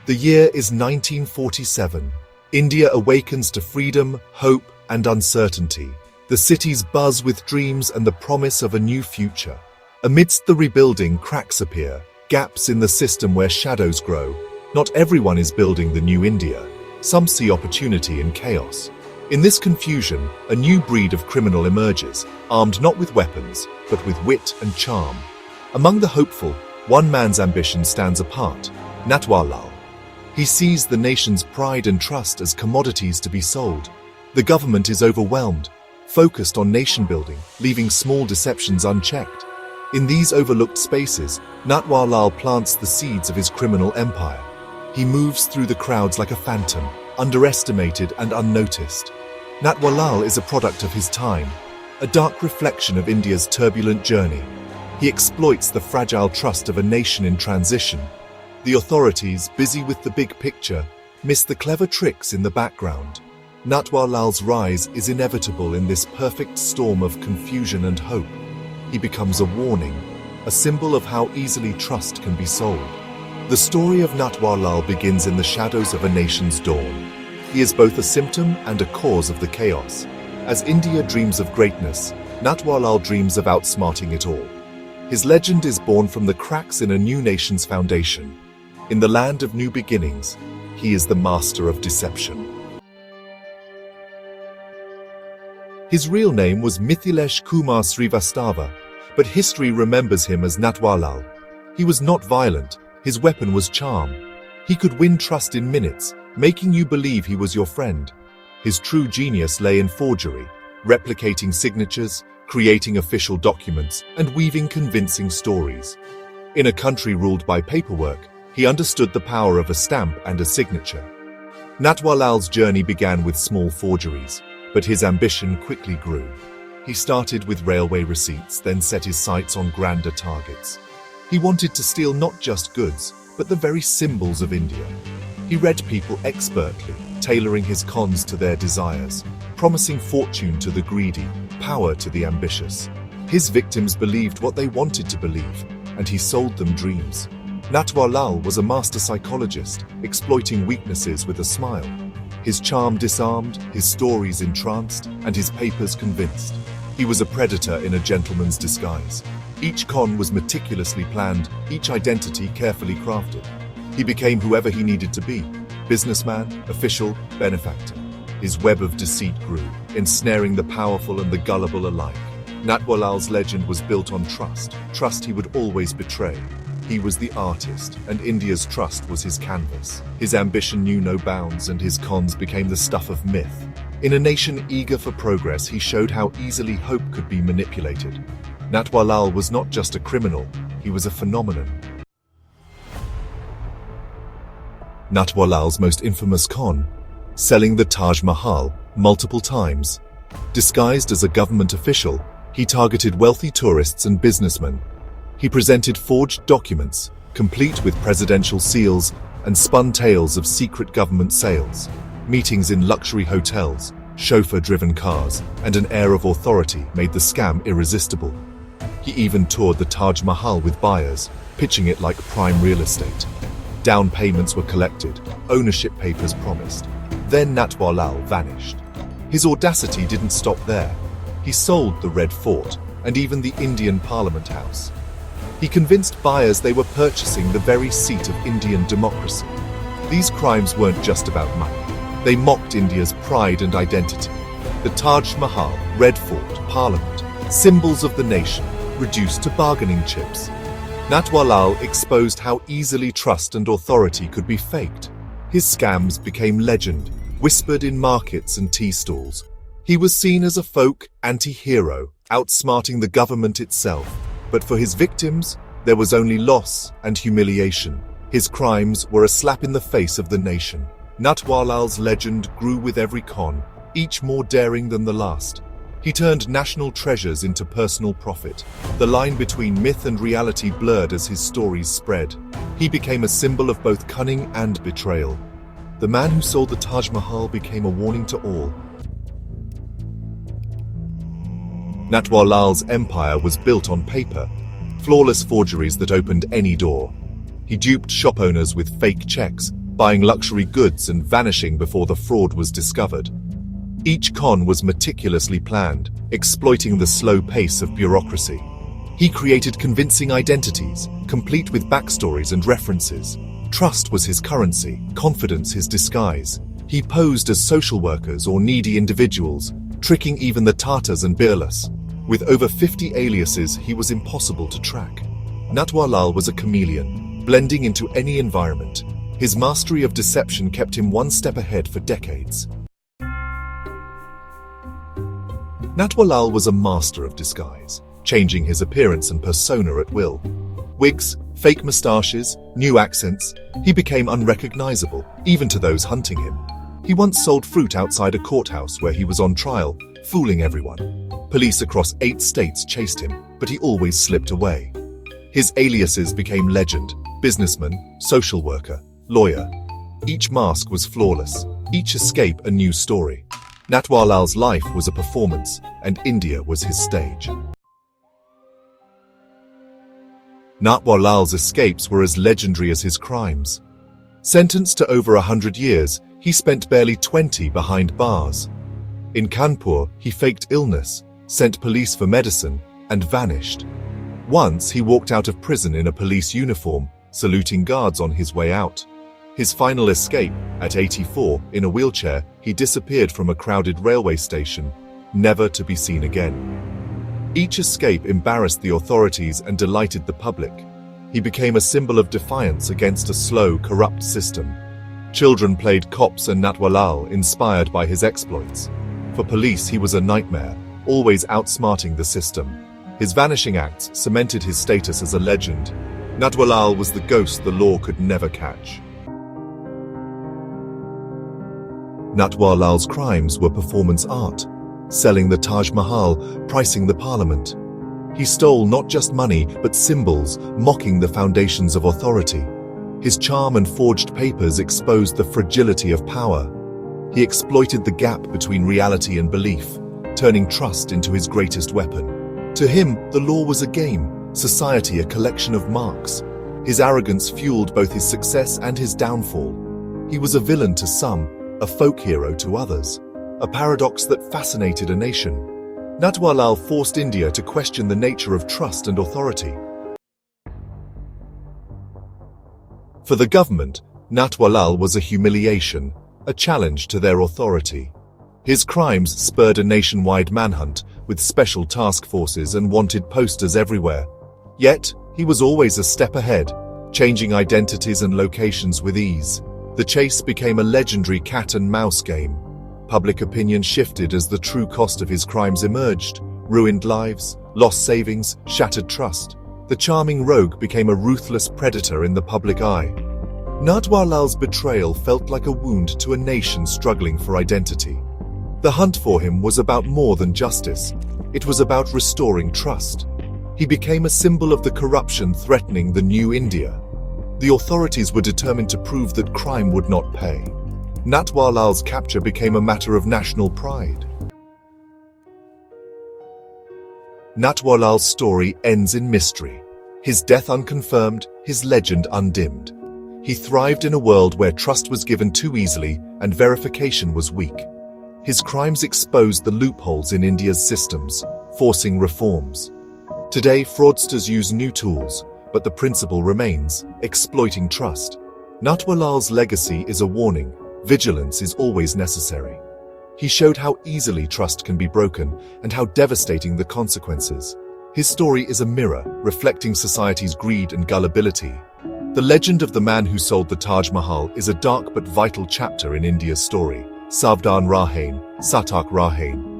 The year is 1947. India awakens to freedom, hope, and uncertainty. The cities buzz with dreams and the promise of a new future. Amidst the rebuilding, cracks appear, gaps in the system where shadows grow. Not everyone is building the new India. Some see opportunity in chaos. In this confusion, a new breed of criminal emerges, armed not with weapons, but with wit and charm. Among the hopeful, one man's ambition stands apart: Natwarlal. He sees the nation's pride and trust as commodities to be sold. The government is overwhelmed, focused on nation-building, leaving small deceptions unchecked. In these overlooked spaces, Natwarlal plants the seeds of his criminal empire. He moves through the crowds like a phantom, underestimated and unnoticed. Natwarlal is a product of his time, a dark reflection of India's turbulent journey. He exploits the fragile trust of a nation in transition. The authorities, busy with the big picture, miss the clever tricks in the background. Natwarlal's rise is inevitable in this perfect storm of confusion and hope. He becomes a warning, a symbol of how easily trust can be sold. The story of Natwarlal begins in the shadows of a nation's dawn. He is both a symptom and a cause of the chaos. As India dreams of greatness, Natwarlal dreams of outsmarting it all. His legend is born from the cracks in a new nation's foundation. In the land of new beginnings, he is the master of deception. His real name was Mithilesh Kumar Srivastava, but history remembers him as Natwarlal. He was not violent, his weapon was charm. He could win trust in minutes, making you believe he was your friend. His true genius lay in forgery, replicating signatures, creating official documents, and weaving convincing stories. In a country ruled by paperwork, he understood the power of a stamp and a signature. Natwarlal's journey began with small forgeries, but his ambition quickly grew. He started with railway receipts, then set his sights on grander targets. He wanted to steal not just goods, but the very symbols of India. He read people expertly, tailoring his cons to their desires, promising fortune to the greedy, power to the ambitious. His victims believed what they wanted to believe, and he sold them dreams. Natwarlal was a master psychologist, exploiting weaknesses with a smile. His charm disarmed, his stories entranced, and his papers convinced. He was a predator in a gentleman's disguise. Each con was meticulously planned, each identity carefully crafted. He became whoever he needed to be: businessman, official, benefactor. His web of deceit grew, ensnaring the powerful and the gullible alike. Natwarlal's legend was built on trust he would always betray. He was the artist, and India's trust was his canvas. His ambition knew no bounds, and his cons became the stuff of myth. In a nation eager for progress, he showed how easily hope could be manipulated. Natwarlal was not just a criminal, he was a phenomenon. Natwarlal's most infamous con: selling the Taj Mahal multiple times. Disguised as a government official, he targeted wealthy tourists and businessmen. He presented forged documents, complete with presidential seals, and spun tales of secret government sales. Meetings in luxury hotels, chauffeur-driven cars, and an air of authority made the scam irresistible. He even toured the Taj Mahal with buyers, pitching it like prime real estate. Down payments were collected, ownership papers promised. Then Natwarlal vanished. His audacity didn't stop there. He sold the Red Fort and even the Indian Parliament House. He convinced buyers they were purchasing the very seat of Indian democracy. These crimes weren't just about money. They mocked India's pride and identity. The Taj Mahal, Red Fort, Parliament, symbols of the nation, reduced to bargaining chips. Natwarlal exposed how easily trust and authority could be faked. His scams became legend, whispered in markets and tea stalls. He was seen as a folk anti-hero, outsmarting the government itself. But for his victims, there was only loss and humiliation. His crimes were a slap in the face of the nation. Natwarlal's legend grew with every con, each more daring than the last. He turned national treasures into personal profit. The line between myth and reality blurred as his stories spread. He became a symbol of both cunning and betrayal. The man who sold the Taj Mahal became a warning to all. Natwarlal's empire was built on paper, flawless forgeries that opened any door. He duped shop owners with fake checks, buying luxury goods and vanishing before the fraud was discovered. Each con was meticulously planned, exploiting the slow pace of bureaucracy. He created convincing identities, complete with backstories and references. Trust was his currency, confidence his disguise. He posed as social workers or needy individuals, tricking even the Tatars and Birlas. With over 50 aliases, he was impossible to track. Natwarlal was a chameleon, blending into any environment. His mastery of deception kept him one step ahead for decades. Natwarlal was a master of disguise, changing his appearance and persona at will. Wigs, fake moustaches, new accents, he became unrecognizable, even to those hunting him. He once sold fruit outside a courthouse where he was on trial, fooling everyone. Police across 8 states chased him, but he always slipped away. His aliases became legend: businessman, social worker, lawyer. Each mask was flawless, each escape a new story. Natwarlal's life was a performance, and India was his stage. Natwarlal's escapes were as legendary as his crimes. Sentenced to over 100 years, he spent barely 20 behind bars. In Kanpur, he faked illness, sent police for medicine, and vanished. Once, he walked out of prison in a police uniform, saluting guards on his way out. His final escape, at 84, in a wheelchair, he disappeared from a crowded railway station, never to be seen again. Each escape embarrassed the authorities and delighted the public. He became a symbol of defiance against a slow, corrupt system. Children played cops and Natwarlal, inspired by his exploits. For police, he was a nightmare, always outsmarting the system. His vanishing acts cemented his status as a legend. Natwarlal was the ghost the law could never catch. Natwarlal's crimes were performance art, selling the Taj Mahal, pricing the parliament. He stole not just money, but symbols, mocking the foundations of authority. His charm and forged papers exposed the fragility of power. He exploited the gap between reality and belief, turning trust into his greatest weapon. To him, the law was a game, society a collection of marks. His arrogance fueled both his success and his downfall. He was a villain to some, a folk hero to others, a paradox that fascinated a nation. Natwarlal forced India to question the nature of trust and authority. For the government, Natwarlal was a humiliation, a challenge to their authority. His crimes spurred a nationwide manhunt, with special task forces and wanted posters everywhere. Yet, he was always a step ahead, changing identities and locations with ease. The chase became a legendary cat-and-mouse game. Public opinion shifted as the true cost of his crimes emerged: ruined lives, lost savings, shattered trust. The charming rogue became a ruthless predator in the public eye. Natwarlal's betrayal felt like a wound to a nation struggling for identity. The hunt for him was about more than justice. It was about restoring trust. He became a symbol of the corruption threatening the new India. The authorities were determined to prove that crime would not pay. Natwarlal's capture became a matter of national pride. Natwarlal's story ends in mystery. His death unconfirmed, his legend undimmed. He thrived in a world where trust was given too easily and verification was weak. His crimes exposed the loopholes in India's systems, forcing reforms. Today, fraudsters use new tools, but the principle remains: exploiting trust. Natwarlal's legacy is a warning: vigilance is always necessary. He showed how easily trust can be broken and how devastating the consequences. His story is a mirror, reflecting society's greed and gullibility. The legend of the man who sold the Taj Mahal is a dark but vital chapter in India's story. Savdhan Rahain, Satak Rahain.